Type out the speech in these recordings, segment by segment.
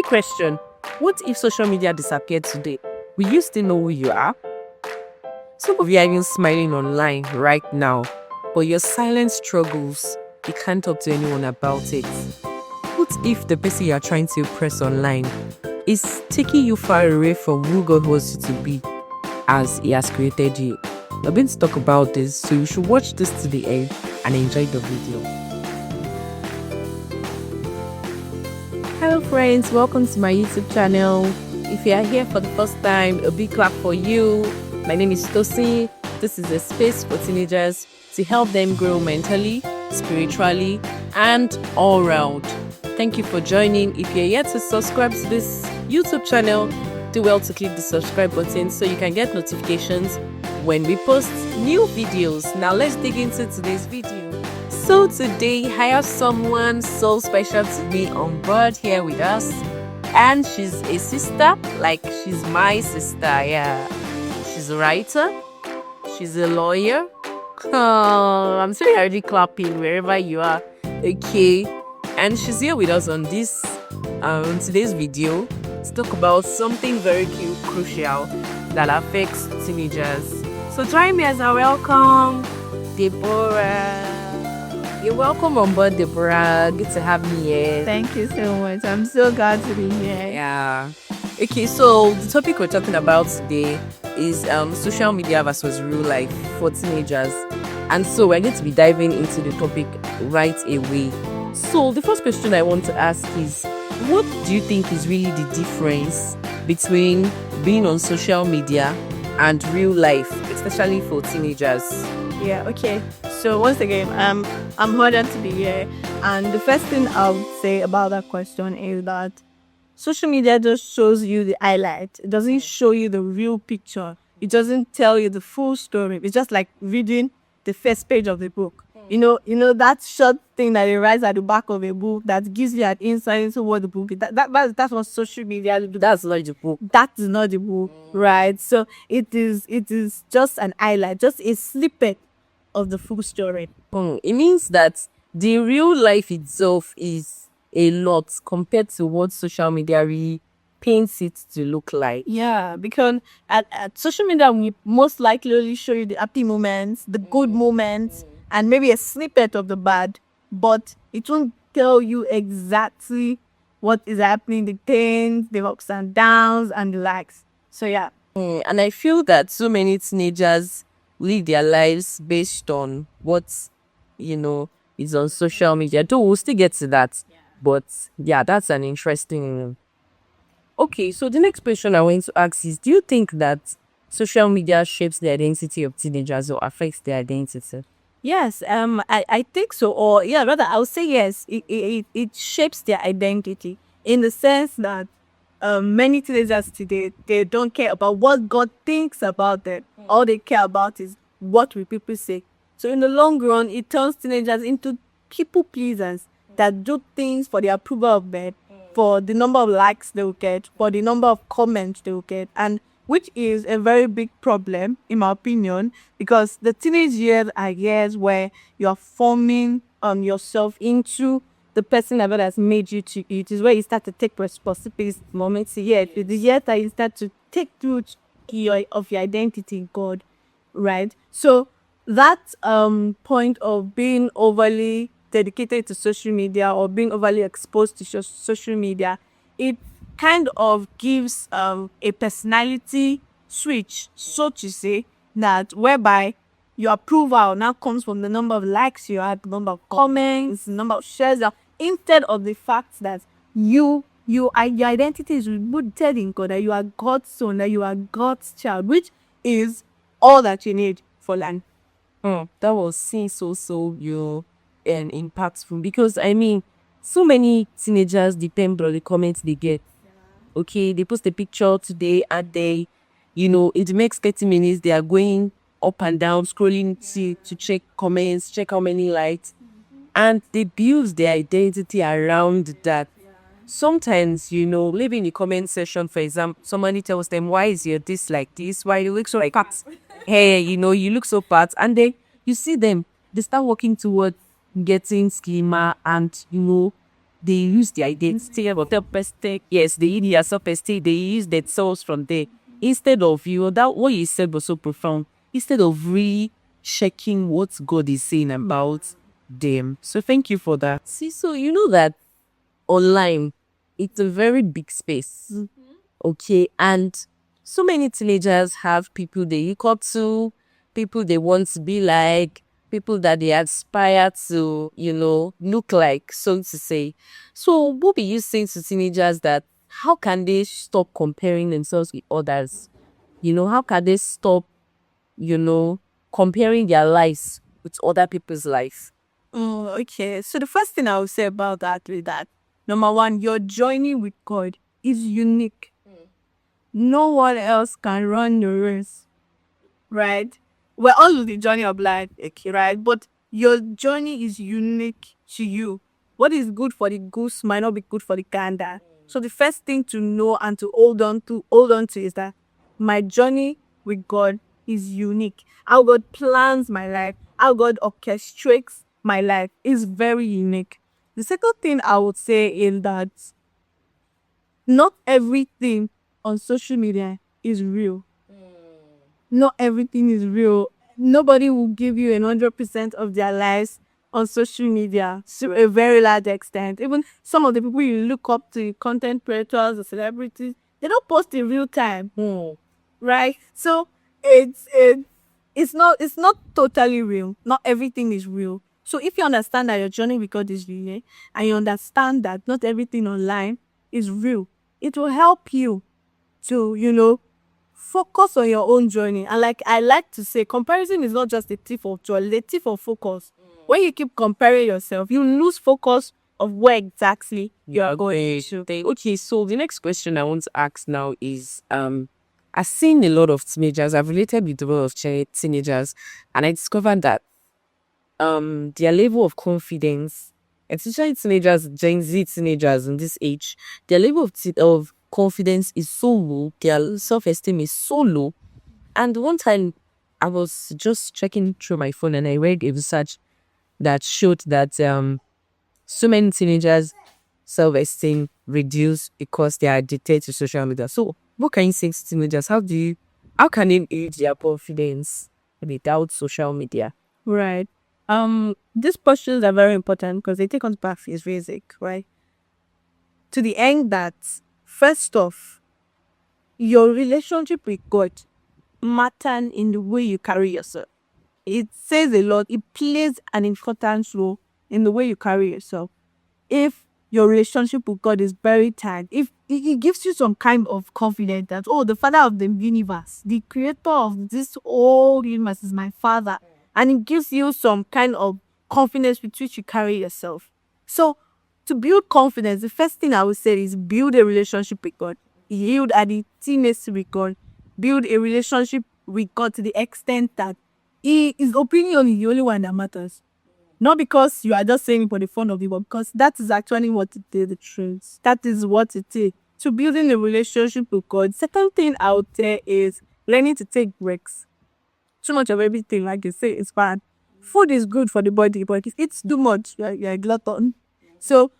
quick question. What if social media disappeared today? Will you still know who you are? Some of you are even smiling online right now, but your silent struggles, you can't talk to anyone about it. What if the person you are trying to impress online is taking you far away from who God wants you to be as He has created you? We're going to talk about this, so you should watch this to the end and enjoy the video. Hello friends, welcome to my YouTube channel. If you are here for the first time, a big clap for you. My name is Tosi. This is a space for teenagers to help them grow mentally, spiritually, and all round. Thank you for joining. If you're yet to subscribe to this YouTube channel, do well to click the subscribe button so you can get notifications when we post new videos. Now let's dig into today's video. So today I have someone so special to me on board here with us, and she's a sister, like she's my sister. Yeah, she's a writer, she's a lawyer. Oh, I'm sorry, already clapping wherever you are. Okay, and she's here with us on this today's video to talk about something very crucial that affects teenagers. So join me as I welcome Deborah. You're welcome on board, Deborah. Good to have me here. Thank you so much. I'm so glad to be here. Yeah. Okay, so the topic we're talking about today is social media versus real life for teenagers. And so we're going to be diving into the topic right away. So the first question I want to ask is, what do you think is really the difference between being on social media and real life, especially for teenagers? Yeah, okay. So once again, I'm honored to be here. And the first thing I would say about that question is that social media just shows you the highlight. It doesn't show you the real picture. It doesn't tell you the full story. It's just like reading the first page of the book. You know that short thing that it writes at the back of a book that gives you an insight into what the book is. That's what social media do. That's not the book. That is not the book, right? So it is just an highlight, just a snippet of the full story. It means that the real life itself is a lot compared to what social media really paints it to look like. Yeah, because at social media, we most likely only show you the happy moments, the good moments, and maybe a snippet of the bad, but it won't tell you exactly what is happening, the things, the ups and downs, and the likes. So yeah. And I feel that so many teenagers live their lives based on what, is on social media. Though we'll still get to that. Yeah. But yeah, that's an interesting. Okay, so the next question I want to ask is, do you think that social media shapes the identity of teenagers or affects their identity? Yes, I think so. Or yeah, rather, I would say yes. It shapes their identity in the sense that many teenagers today, they don't care about what God thinks about them. All they care about is what will people say. So in the long run, it turns teenagers into people pleasers that do things for the approval of men, for the number of likes they will get, for the number of comments they will get, and which is a very big problem, in my opinion, because the teenage years are years where you're forming yourself into the person that God has made you to. It is where you start to take responsibility. Moments, yeah, it is the year that you start to take root of your identity in God, right? So that point of being overly dedicated to social media or being overly exposed to social media, it kind of gives a personality switch, so to say, that whereby your approval now comes from the number of likes you had, the number of comments, the number of shares, instead of the fact that your identity is rooted in God, that you are God's son, that you are God's child, which is all that you need for life. That was so and impactful, because I mean, so many teenagers depend on the comments they get. Okay, they post a picture today and they, in the next 30 minutes they are going up and down scrolling to check comments, check how many likes, and they build their identity around that. Sometimes, maybe in the comment section, for example, somebody tells them, why is your this like this? Why you look so like fat? Hey, you look so fat. And then you see them, they start working toward getting slimmer and, they use their identity of self-esteem. Yes, they use their self-esteem. They use themselves from there instead of that what you said was so profound. Instead of checking what God is saying about them. So thank you for that. See, so you know that online, it's a very big space. Okay, and so many teenagers have people they look up to, people they want to be like, people that they aspire to, look like, so to say. So, what be you saying to teenagers that how can they stop comparing themselves with others? How can they stop, comparing their lives with other people's life? Oh, okay. So the first thing I would say about that is that number one, your journey with God is unique. No one else can run the race, right? We're all on the journey of life, okay, right? But your journey is unique to you. What is good for the goose might not be good for the gander. So the first thing to know and to hold on to is that my journey with God is unique. How God plans my life, how God orchestrates my life is very unique. The second thing I would say is that not everything on social media is real. Not everything is real. Nobody will give you 100% of their lives on social media to a very large extent. Even some of the people you look up to, content creators or celebrities, they don't post in real time, right? So it's not totally real. Not everything is real. So if you understand that your journey with God is real, and you understand that not everything online is real, it will help you to focus on your own journey. And like I like to say, comparison is not just a thief of joy, it's a thief of focus. When you keep comparing yourself, you lose focus of where exactly you are going to. Okay, so the next question I want to ask now is I've seen a lot of teenagers, I've related with a lot of teenagers, and I discovered that their level of confidence, especially teenagers, Gen Z teenagers in this age, their level of confidence is so low, their self-esteem is so low. And one time I was just checking through my phone and I read a research that showed that so many teenagers self-esteem reduce because they are addicted to social media. So what can you say to teenagers? How can they build their confidence without social media? Right. These questions are very important because they take us back is basic, right? To the end that first off, your relationship with God matters in the way you carry yourself. It says a lot. It plays an important role in the way you carry yourself. If your relationship with God is very tight, if it gives you some kind of confidence that, oh, the Father of the universe, the creator of this whole universe is my Father, and it gives you some kind of confidence with which you carry yourself. So, to build confidence, the first thing I would say is build a relationship with God. Build an intimacy with God. Build a relationship with God to the extent that His opinion is the only one that matters. Not because you are just saying it for the fun of it, but because that is actually what it is, the truth. That is what it is. To building a relationship with God. Second thing I would say is learning to take breaks. Too much of everything, like you say, is bad. Food is good for the body, but if it's too much, you're a glutton. So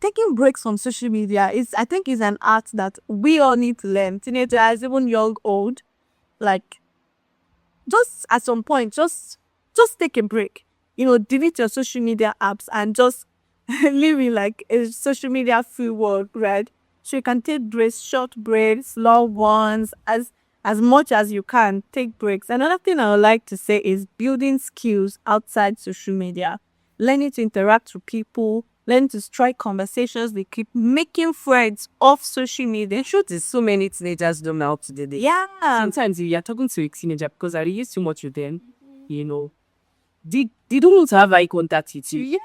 taking breaks from social media I think is an art that we all need to learn. Teenagers, even young, old, like just at some point, just take a break. Delete your social media apps and just live in like a social media free world, right? So you can take breaks, short breaks, long ones, as much as you can. Take breaks. Another thing I would like to say is building skills outside social media, learning to interact with people, learning to strike conversations. They keep making friends off social media. The truth is, so many teenagers don't know how to do this. Yeah. Sometimes if you're talking to a teenager because I use too much with them, they don't want to have eye contact with you. Yeah.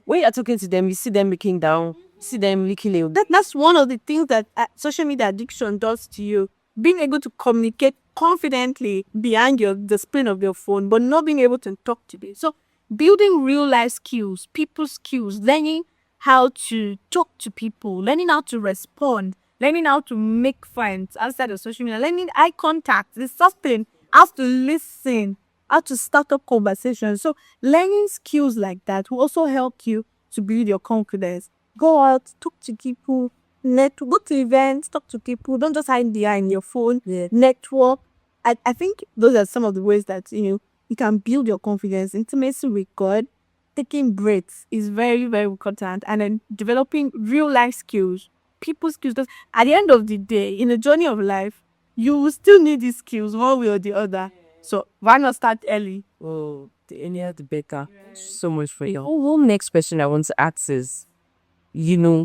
When you're talking to them, you see them looking down, you see them licking a That's one of the things that social media addiction does to you. Being able to communicate confidently behind the screen of your phone, but not being able to talk to people. So building real life skills, people skills, learning how to talk to people, learning how to respond, learning how to make friends outside of social media, learning eye contact, the something, how to listen, how to start up conversations. So learning skills like that will also help you to build your confidence. Go out, talk to people, go to events, talk to people. Don't just hide behind your phone. Network. I think those are some of the ways that you can build your confidence. Intimacy with God, taking breaks is very, very important, and then developing real life skills, people skills. Because at the end of the day, in the journey of life, you will still need these skills one way or the other. So why not start early? Oh, the earlier the better. So much for you. One next question I want to ask is,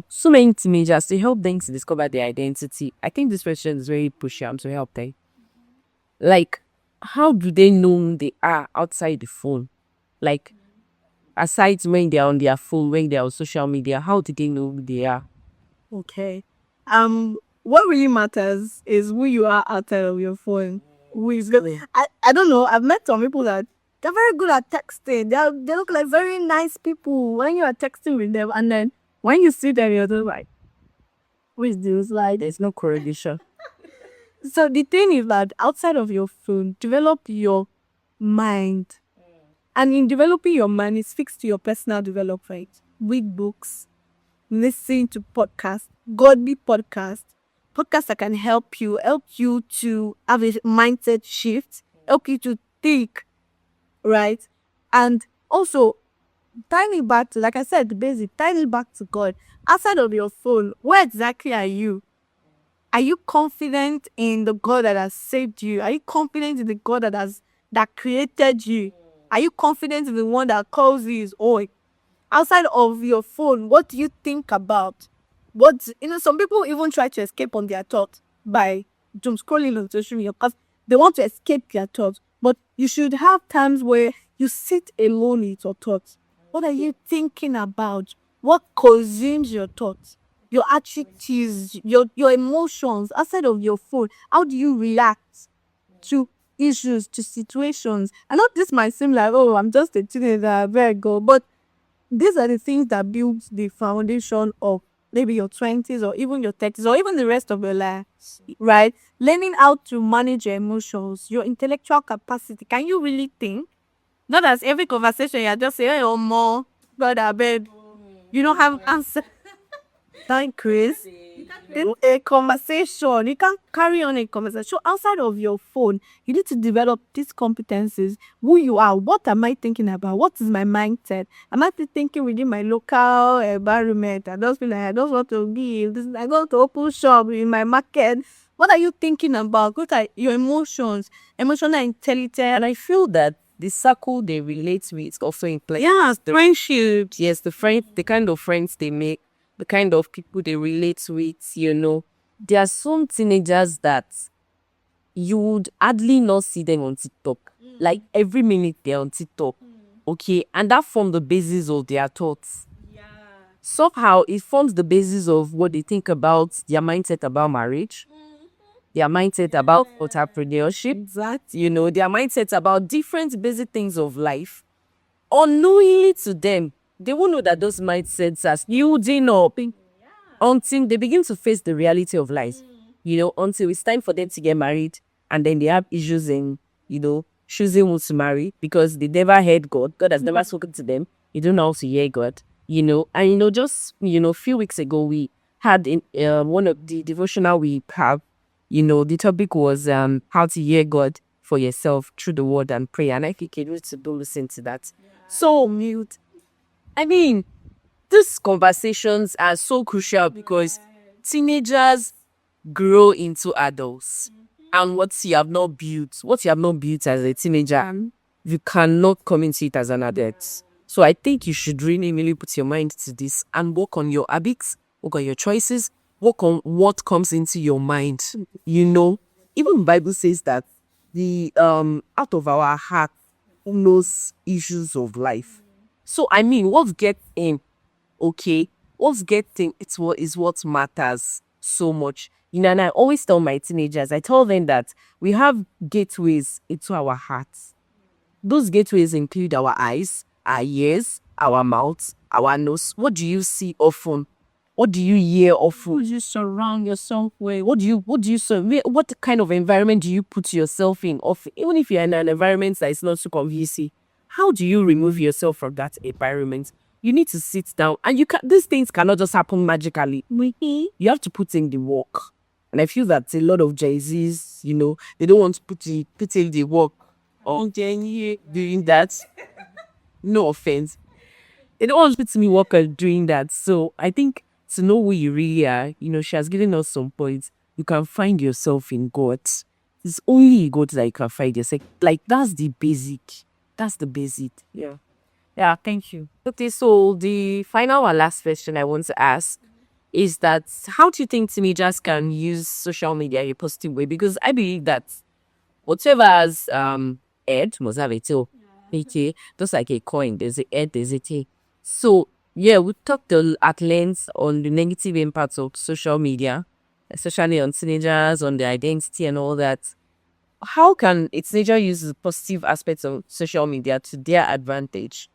so many teenagers, to help them to discover their identity. I think this question is very pushy to help them. Like, how do they know who they are outside the phone? Like, aside when they're on their phone, when they're on social media, how do they know who they are? Okay. What really matters is who you are outside of your phone. Who is good. I don't know. I've met some people that they're very good at texting. They look like very nice people when you are texting with them, and then when you see them, you're just like, who is this? Like, There's no correlation. so the thing is that outside of your phone, develop your mind. And in developing your mind, it's fixed to your personal development. Read books, listen to podcasts, godly podcasts, podcasts that can help you to have a mindset shift, help you to think, right? And also, tying it back to, like I said, the basic, tying it back to God. Outside of your phone, where exactly are you? Are you confident in the God that has saved you? Are you confident in the God that created you? Are you confident in the one that calls you his own? Outside of your phone, what do you think about? Some people even try to escape on their thoughts by doom scrolling on social media because they want to escape their thoughts. But you should have times where you sit alone with your thoughts. What are you thinking about? What consumes your thoughts? Your attitudes, your emotions outside of your phone. How do you react to issues, to situations? I know this might seem like, oh, I'm just a teenager, very good, but these are the things that build the foundation of maybe your 20s or even your 30s or even the rest of your life, right? Learning how to manage your emotions, your intellectual capacity. Can you really think? Not as every conversation you're just saying, oh, more, God, I beg. You don't have answer. Thank Chris. In a conversation, you can't carry on a conversation outside of your phone. You need to develop these competencies. Who you are, what am I thinking about? What is my mindset? Am I still thinking within my local environment? I just feel like I just want to give this. I go to open shop in my market. What are you thinking about? What are your emotions? Emotional intelligence. And I feel that the circle they relate with also implies Friendships. yes, the kind of friends they make, the kind of people they relate with. There are some teenagers that you would hardly not see them on TikTok. Like every minute they're on TikTok. Okay. And that forms the basis of their thoughts. Somehow it forms the basis of what they think about, their mindset about marriage, their mindset about entrepreneurship, their mindset about different basic things of life. Unknowingly to them, they won't know that those mindsets are building up until they begin to face the reality of life. Until it's time for them to get married, and then they have issues in, choosing who to marry because they never heard God. God has never spoken to them. You don't know how to hear God. And just few weeks ago we had in one of the devotional we have. The topic was how to hear God for yourself through the word and prayer. And I think you need to do listen to that. So mute. I mean, these conversations are so crucial because teenagers grow into adults. And what you have not built as a teenager, you cannot come into it as an adult. So I think you should really, really put your mind to this and work on your habits, work on your choices, work on what comes into your mind. Even the Bible says that the out of our heart knows issues of life. So I mean, what gets in, okay, what's getting it's what is what matters so much. And I always tell my teenagers, I tell them that we have gateways into our hearts. Those gateways include our eyes, our ears, our mouths, our nose. What do you see often? What do you hear often? Who you surround yourself with? What kind of environment do you put yourself in? Even if you're in an environment that is not so conducive, how do you remove yourself from that environment? you need to sit down, and these things cannot just happen magically. Mm-hmm. You have to put in the work. And I feel that a lot of Jay-Z's, they don't want to put in the work. Or doing that. No offense. They don't want to put in the work on doing that. So I think to know who you really are, she has given us some points. You can find yourself in God. It's only in God that you can find yourself. Like, that's the basic. That's the basic. Yeah. Yeah, thank you. Okay, so the final and last question I want to ask is that how do you think teenagers can use social media in a positive way? Because I believe that whatever has head must have a tail. Okay, just like a coin, there's a head, there's a tail. So yeah, we talked at length on the negative impacts of social media, especially on teenagers, on their identity and all that. How can a teenager use the positive aspects of social media to their advantage?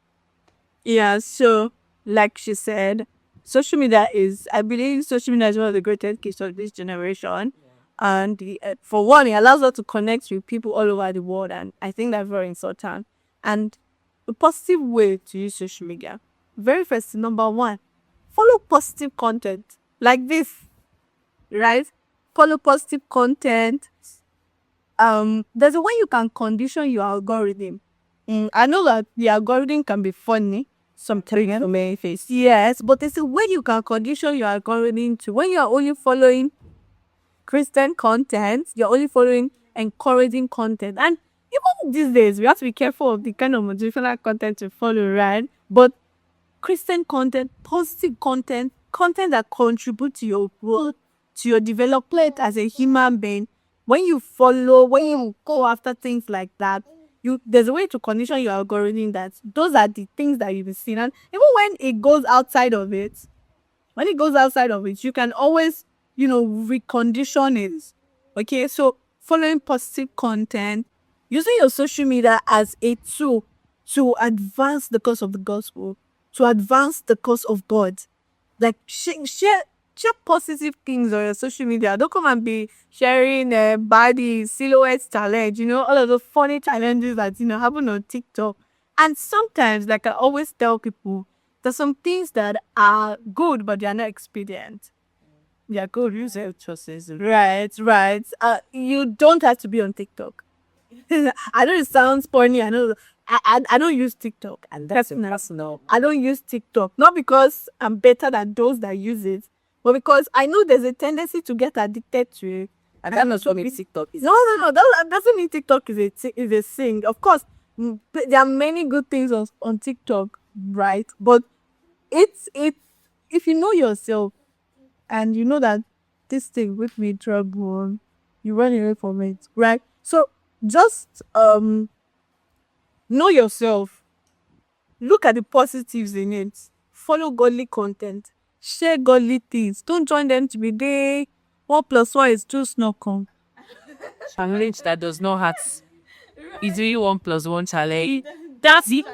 Yeah, so like she said, I believe social media is one of the greatest gifts of this generation. And for one, it allows us to connect with people all over the world. And I think that's very important. And a positive way to use social media. Very first, number one, follow positive content like this, right? Follow positive content. There's a way you can condition your algorithm. I know that the algorithm can be funny sometimes to many face. Yes, but there's a way you can condition your algorithm to when you're only following Christian content, you're only following encouraging content. And even these days, we have to be careful of the kind of motivational content we follow, right? But Christian content, positive content, content that contribute to your growth, to your development as a human being. When you go after things like that, there's a way to condition your algorithm that those are the things that you've seen. And even when it goes outside of it, you can always, recondition it. Okay, so following positive content, using your social media as a tool to advance the cause of the gospel, to advance the cause of God. Like share positive things on your social media. Don't come and be sharing body silhouette challenge, all of those funny challenges that happen on TikTok. And sometimes, like I always tell people, there's some things that are good, but they are not expedient. They are good, use your choices. Right. You don't have to be on TikTok. I know it sounds funny. I know. I don't use TikTok, And that's personal. I don't use TikTok, not because I'm better than those that use it, but because I know there's a tendency to get addicted to it. And that's not what me TikTok is. No. That doesn't mean TikTok is a thing. Of course, there are many good things on TikTok, right? But it's if you know yourself and you know that this thing with me trouble, you run away from it, right? So just know yourself. Look at the positives in it. Follow godly content. Share godly things. Don't join them to be there. 1 + 1 is just not come. Challenge that does not hurt. It's really 1 + 1 challenge. That's it.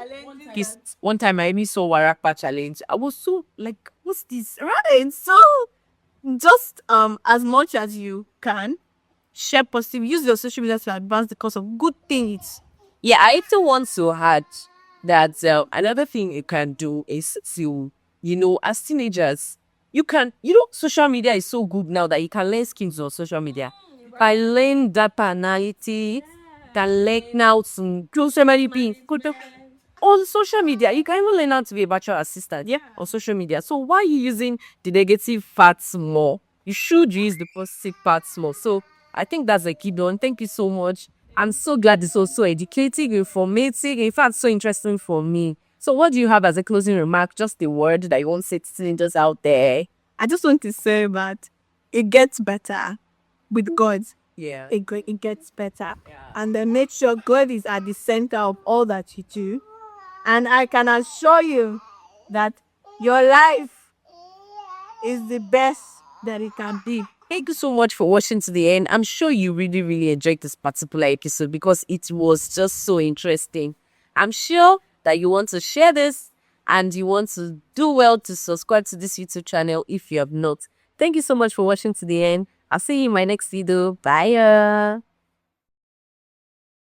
One time I even saw Warakpa challenge. I was so like, what's this? Right. So just as much as you can, share positive. Use your social media to advance the cause of good things. Yeah, I also want to add that another thing you can do is to, as teenagers, you can, social media is so good now that you can learn skills on social media. I learn data analytics, can learn now to do so many things. On social media, you can even learn how to be a virtual assistant. Yeah, on social media. So why are you using the negative parts more? You should use the positive parts more. So I think that's a key one. Thank you so much. I'm so glad this was so educating, informative, in fact, so interesting for me. So what do you have as a closing remark? Just a word that you want to say to teenagers out there? I just want to say that it gets better with God. Yeah. It gets better. Yeah. And then make sure God is at the center of all that you do. And I can assure you that your life is the best that it can be. Thank you so much for watching to the end. I'm sure you really, really enjoyed this particular episode because it was just so interesting. I'm sure that you want to share this and you want to do well to subscribe to this YouTube channel if you have not. Thank you so much for watching to the end. I'll see you in my next video. Bye.